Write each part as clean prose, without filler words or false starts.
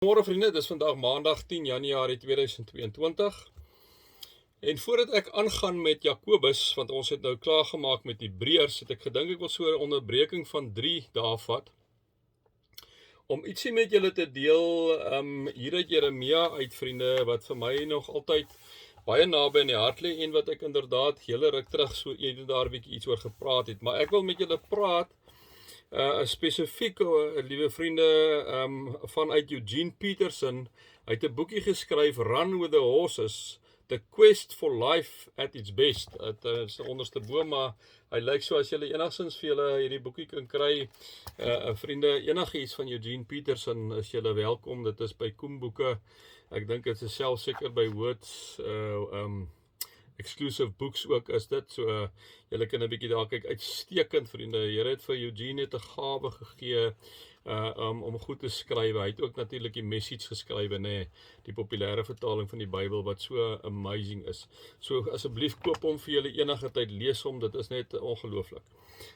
Môre vriende, dis vandag Maandag 10 Januarie 2022. En voordat ek aangaan met Jakobus, want ons het nou klaargemaak met Hebreërs, het ek gedink ek wil so 'n onderbreking van 3 dae vat om ietsie met julle te deel hier uit Jeremia uit, vriende, wat vir my nog altyd baie naby in die hart lê en wat ek inderdaad hele ruk terug so eendag daar 'n bietjie iets oor gepraat het. Maar ek wil met julle praat spesifiek, liewe vriende, vanuit Eugene Peterson. Hy het 'n boekie geskryf, Run with the Horses, The Quest for Life at its Best. Dit is 'n onderste boom, maar hy lyk so, as julle enigstens vir julle hierdie boekie kan kry, vriende, enigiets van Eugene Peterson is julle welkom. Dit is by Koem Boeke. Ek dink dit is self seker by Words, exclusive books ook is dit, so julle kan 'n bietjie daar kyk. Uitstekend, vriende. Here het vir Eugene 'n gawe gegee om goed te skryf. Hy het ook natuurlik die Message geskryf, nê, die populêre vertaling van die Bybel wat so amazing is. So asseblief koop hom vir julle enige tyd, lees hom, dit is net ongelooflik.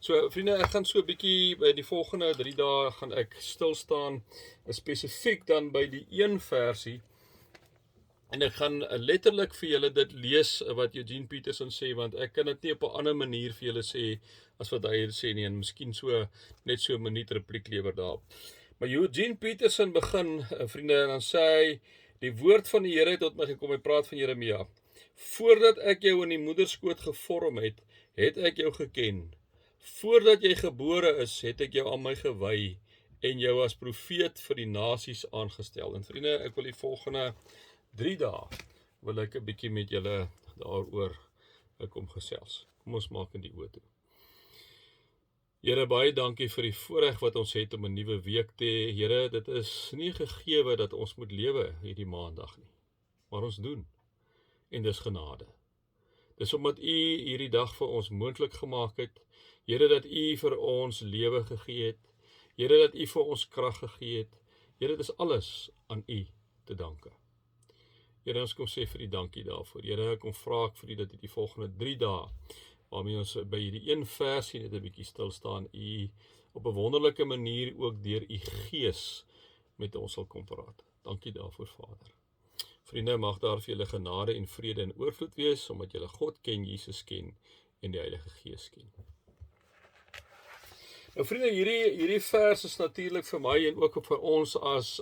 So vriende, ek gaan so 'n bietjie by die volgende 3 dae gaan ek stil staan, spesifiek dan by die een versie. En ek gaan letterlik vir julle dit lees wat Eugene Peterson sê, want ek kan dit nie op 'n ander manier vir julle sê as wat hy sê nie, en miskien so net so 'n minuut repliek lewer daarop. Maar Eugene Peterson begin, vriende, en dan sê hy, die woord van die Here het tot my gekom. Hy praat van Jeremia. Voordat ek jou in die moederskoot gevorm het, het ek jou geken. Voordat jy gebore is, het ek jou aan my gewy en jou as profeet vir die nasies aangestel. En vriende, ek wil die volgende 3 dae wil ek 'n bietjie met julle daaroor kom gesels. Kom ons maak in die oë toe. Here, baie dankie vir die voorreg wat ons het om 'n nuwe week te hê. Here, dit is nie gegeewe dat ons moet lewe hierdie maandag nie, maar ons doen. En dis genade. Dis omdat U hierdie dag vir ons moontlik gemaak het. Here, dat U vir ons lewe gegee het. Here, dat U vir ons krag gegee het. Here, dit is alles aan U te danke. Here, ons kom sê vir die dankie daarvoor. Here, kom vra ek vir U dat die volgende 3 dae, waarmee ons by hierdie een versie net 'n bietjie stil staan, U op 'n wonderlike manier ook deur U Gees met ons sal kom praat. Dankie daarvoor, Vader. Vriende, mag daar vir julle genade en vrede en oorvloed wees, omdat julle God ken, Jesus ken en die Heilige Gees ken. Nou vriende, hierdie vers is natuurlik vir my en ook vir ons as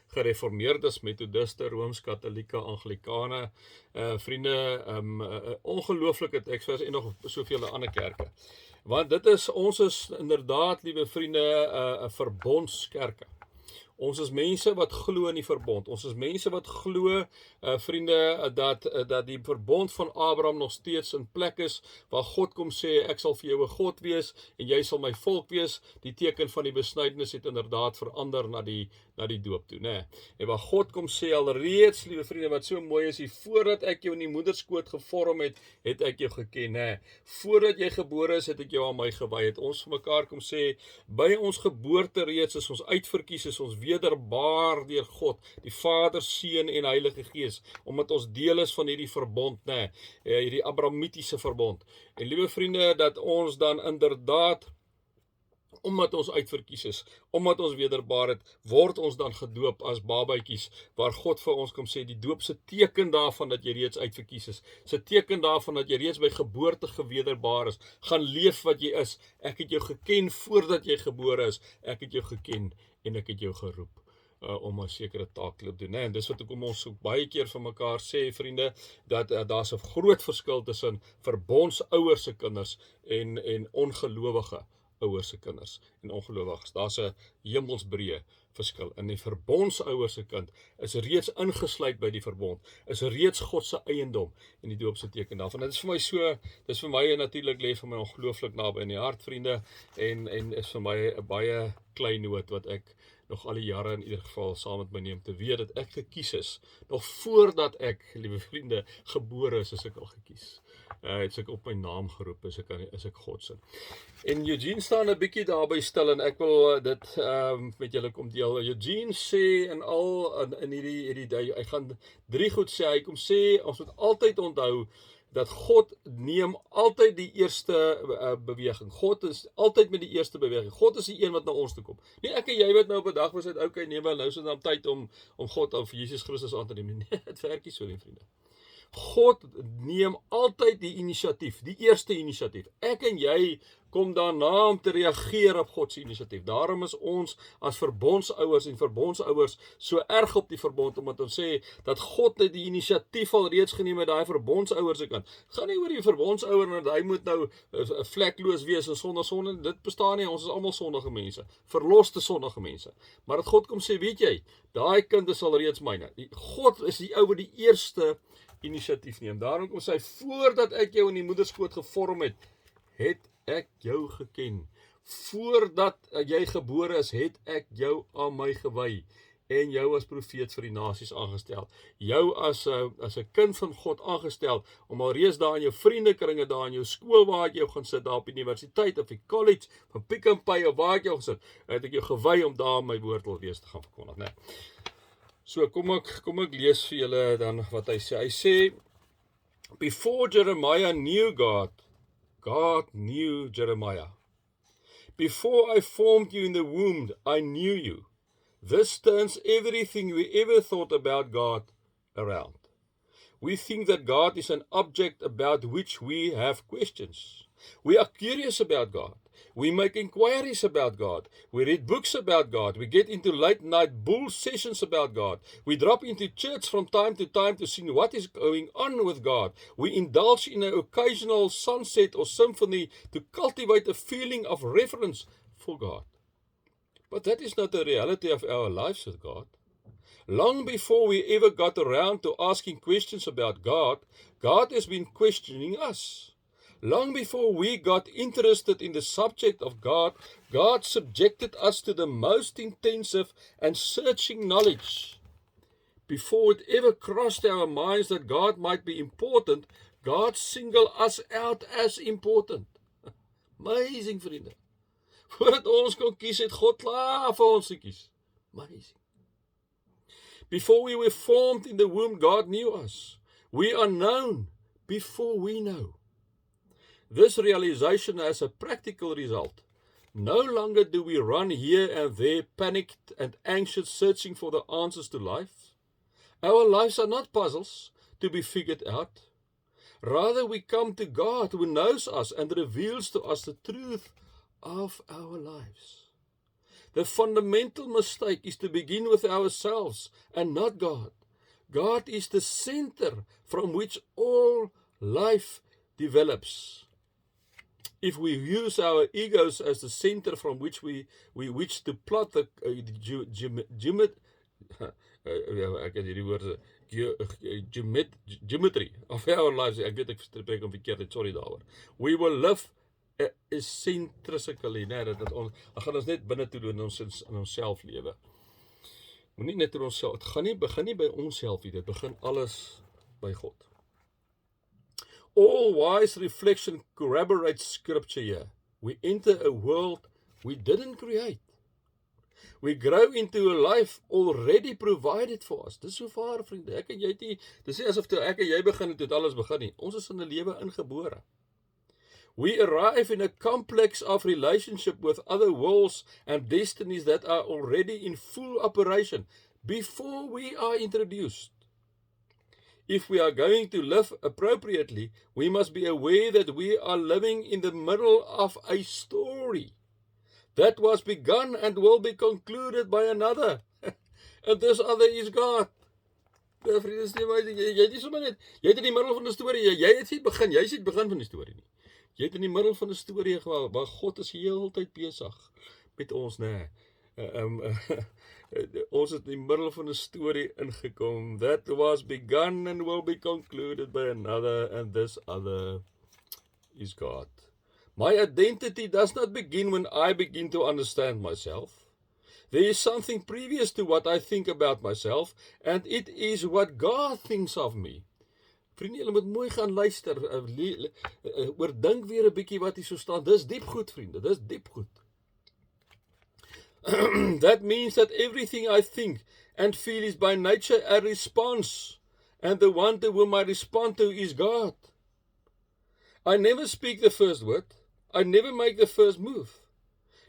gereformeerdes, methodiste, Rooms-Katolieke, Anglikane, vriende, ongelooflike teksvers en nog soveel ander kerke. Want ons is inderdaad, liewe vriende, 'n verbondskerke. Ons is mense wat glo in die verbond. Ons is mense wat glo, vriende, dat die verbond van Abraham nog steeds in plek is, waar God kom sê, ek sal vir jou 'n God wees, en jy sal my volk wees. Die teken van die besnydenis het inderdaad verander na die doop toe, né? En waar God kom sê alreeds, liewe vriende, wat so mooi is, voordat ek jou in die moederskoot gevorm het, het ek jou geken, né? Voordat jy gebore is, het ek jou aan my gewy. Het ons vir mekaar kom sê, by ons geboorte reeds is ons uitverkies, is ons wederbaar deur God, die Vader, Seun en Heilige Gees, omdat ons deel is van hierdie verbond, né? Hierdie Abrahamitiese verbond. En liewe vriende, dat ons dan inderdaad, omdat ons uitverkies is, omdat ons wederbaar het, word ons dan gedoop as babatjies, waar God vir ons kom sê, die doop se teken daarvan dat jy reeds uitverkies is, se teken daarvan dat jy reeds by geboorte gewederbaar is, gaan leef wat jy is. Ek het jou geken voordat jy gebore is, ek het jou geken en ek het jou geroep om 'n sekere taak te doen. En dis wat ons ook baie keer van mekaar sê, vriende, dat daar's 'n groot verskil tussen verbondsouers se kinders en ongelowige ouers se kinders en ongelowiges. Daar's 'n hemelsbreë verskil. In die verbondsouers se kind is reeds ingesluit by die verbond, is reeds God se eiendom en die doop se teken daarvan. Dit is vir my so, dis vir my natuurlik lê vir my ongelooflik naby in die hart, vriende, en is vir my 'n baie klein noot wat ek nog al die jare in ieder geval saam met my neem, te weet dat ek gekies is, nog voordat ek, liewe vriende, gebore is ek al gekies. Het ek op my naam geroep, is ek God se. En Eugene staan 'n bietjie daarby stil, en ek wil dit met julle kom deel. Eugene sê in hierdie hy gaan 3 goed sê. Hy kom sê, ons moet altyd onthou dat God neem altyd die eerste beweging. God is altyd met die eerste beweging. God is die een wat na ons toe kom. Nie ek en jy wat nou op 'n dag was, okay, nee, maar nou is dit dan tyd om God of Jesus Christus aan te neem. Nee, dit werk nie so nie, vriende. God neem altyd die inisiatief, die eerste inisiatief. Ek en jy kom daarna om te reageer op God se inisiatief. Daarom is ons as verbondsouers en verbondsouers so erg op die verbond, omdat ons sê dat God het die inisiatief al reeds geneem met daai verbondsouers se kant. Het gaan nie oor die verbondsouer en hy moet nou vlekloos wees en sonder sonde. Dit bestaan nie, ons is almal sondige mense, verloste sondige mense. Maar dat God kom sê, weet jy, daai kind is al reeds myne. God is die ou wat die eerste inisiatief neem. Daarom kom sy, voordat ek jou in die moederskoot gevorm het, het ek jou geken. Voordat jy gebore is, het ek jou aan my gewy en jou as profeet vir die nasies aangestel. Jou as 'n kind van God aangestel om alreeds daar in jou vriendekringe, daar in jou skool waar ek jou gaan sit, daar op die universiteit of die college, van Pick n Pay of waar ek jou gesit, het ek jou gewy om daar my woord wil wees te gaan verkondig, né? So kom ek lees vir julle dan wat hy sê. Hy sê, before Jeremiah knew God, God knew Jeremiah. Before I formed you in the womb, I knew you. This turns everything we ever thought about God around. We think that God is an object about which we have questions. We are curious about God. We make inquiries about God. We read books about God. We get into late-night bull sessions about God. We drop into church from time to see what is going on with God. We indulge in an occasional sunset or symphony to cultivate a feeling of reverence for God. But that is not the reality of our lives with God. Long before we ever got around to asking questions about God, God has been questioning us. Long before we got interested in the subject of God, God subjected us to the most intensive and searching knowledge. Before it ever crossed our minds that God might be important, God singled us out as important. Amazing, vriende. Voordat ons kon kies, het God klaar vir ons gekies. Amazing. Before we were formed in the womb, God knew us. We are known before we know. This realization has a practical result. No longer do we run here and there, panicked and anxious, searching for the answers to life. Our lives are not puzzles to be figured out. Rather, we come to God who knows us and reveals to us the truth of our lives. The fundamental mistake is to begin with ourselves and not God. God is the center from which all life develops. If we use our egos as the center from which we wish to plot the geometry of our lives, ek weet ek spreek om verkeerd, sorry daaroor. We will live eccentrically, nee, dan gaan ons net binne toe doen in onsself lewe. Moenie net oor onsself, het begin nie by onsself nie, dit begin alles by God. All wise reflection corroborates scripture here. We enter a world we didn't create. We grow into a life already provided for us. Dis so vaar, vriende. Ek en jy het nie, dis nie asof ek en jy begin het alles begin nie. Ons is in 'n lewe ingebore. We arrive in a complex of relationship with other worlds and destinies that are already in full operation before we are introduced. If we are going to live appropriately, we must be aware that we are living in the middle of a story that was begun and will be concluded by another. And this other is God. Vriende, jy het in die middel van die storie, jy het nie begin, jy het begin van die storie nie. Jy het in die middel van die storie waar God is heeltyd besig met ons, né? Ons het in die middel van 'n storie ingekom. That was begun and will be concluded by another, and this other is God. My identity does not begin when I begin to understand myself. There is something previous to what I think about myself, and it is what God thinks of me. Vriende, julle moet mooi gaan luister, oordink weer 'n bietjie wat hier so staan. Dis diep goed, vriende, dis diep goed. That means that everything I think and feel is by nature a response, and the one to whom I respond to is God. I never speak the first word. I never make the first move.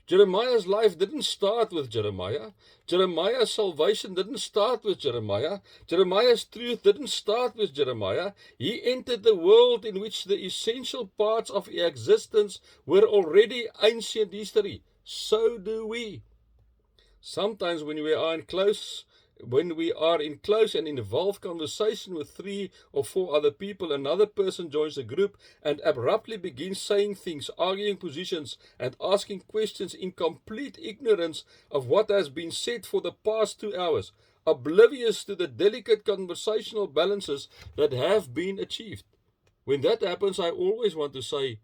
Jeremiah's life didn't start with Jeremiah. Jeremiah's salvation didn't start with Jeremiah. Jeremiah's truth didn't start with Jeremiah. He entered the world in which the essential parts of his existence were already ancient history. So do we. Sometimes when we are in close and involved conversation with 3 or 4 other people, another person joins the group and abruptly begins saying things, arguing positions, and asking questions in complete ignorance of what has been said for the past 2 hours, oblivious to the delicate conversational balances that have been achieved. When that happens, I always want to say,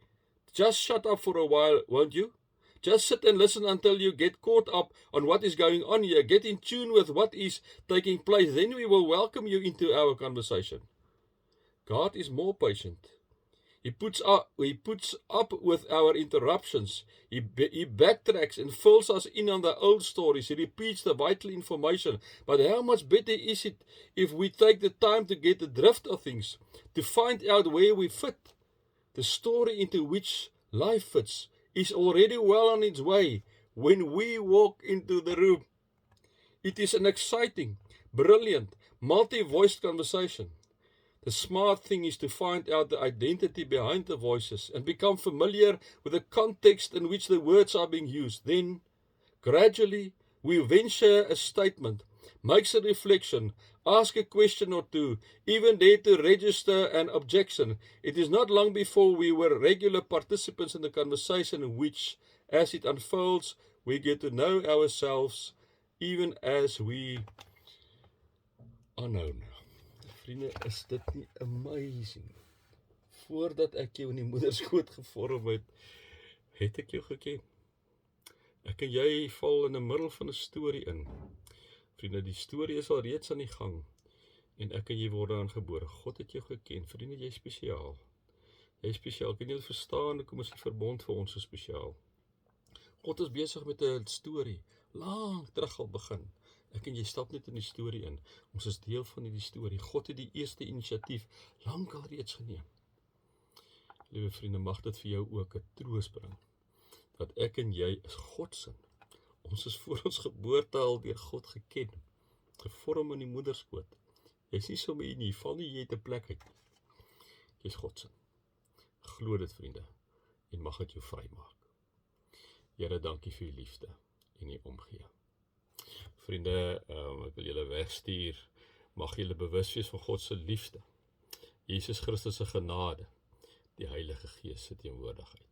just shut up for a while, won't you? Just sit and listen until you get caught up on what is going on here. Get in tune with what is taking place. Then we will welcome you into our conversation. God is more patient. He puts up with our interruptions. He backtracks and fills us in on the old stories. He repeats the vital information. But how much better is it if we take the time to get the drift of things, to find out where we fit? The story into which life fits is already well on its way when we walk into the room. It is an exciting, brilliant, multi-voiced conversation. The smart thing is to find out the identity behind the voices and become familiar with the context in which the words are being used. Then, gradually, we venture a statement, makes a reflection, ask a question or two, even dare to register an objection. It is not long before we were regular participants in the conversation in which, as it unfolds, we get to know ourselves even as we are known. Vriende, is dit nie amazing? Voordat ek jou in die moederskoot gevorm het, het ek jou geken. Ek en jy val in die middel van 'n storie in. Vriende, die storie is al reeds aan die gang. En ek en jy word daarin gebore. God het jou geken. Vriende, jy is spesiaal. Jy is spesiaal. Kan jy dit verstaan? Kom ons die verbond vir ons so spesiaal. God is besig met 'n storie. Lank terug al begin. Ek en jy stap net in die storie in. Ons is deel van die storie. God het die eerste inisiatief lank al reeds geneem. Liewe vriende, mag dit vir jou ook 'n troos bring. Dat ek en jy is God se. Ons is voor ons geboorte al deur God geken. Gevorm in die moederskoot. Jy is nie sommer hier nie, val nie jy het 'n plek uit. Jy is God se. Glo dit, vriende, en mag dit jou vrymaak. Here, dankie vir u liefde en u omgee. Vriende, ek wil julle wegstuur. Mag julle bewus wees van God se liefde. Jesus Christus se genade, die Heilige Gees se teenwoordigheid.